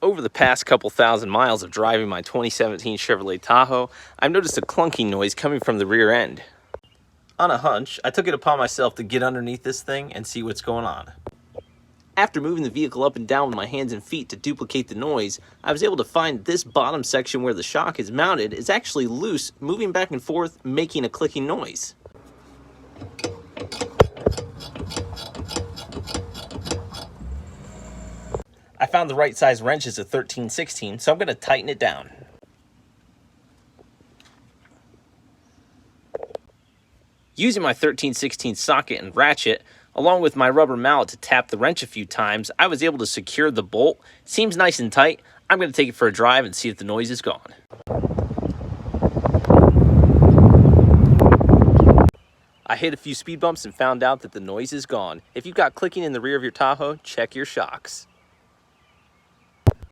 Over the past couple thousand miles of driving my 2017 Chevrolet Tahoe, I've noticed a clunking noise coming from the rear end. On a hunch, I took it upon myself to get underneath this thing and see what's going on. After moving the vehicle up and down with my hands and feet to duplicate the noise, I was able to find this bottom section where the shock is mounted is actually loose, moving back and forth, making a clicking noise. I found the right size wrench is a 13/16, so I'm going to tighten it down. Using my 13/16 socket and ratchet, along with my rubber mallet to tap the wrench a few times, I was able to secure the bolt. Seems nice and tight. I'm going to take it for a drive and see if the noise is gone. I hit a few speed bumps and found out that the noise is gone. If you've got clicking in the rear of your Tahoe, check your shocks.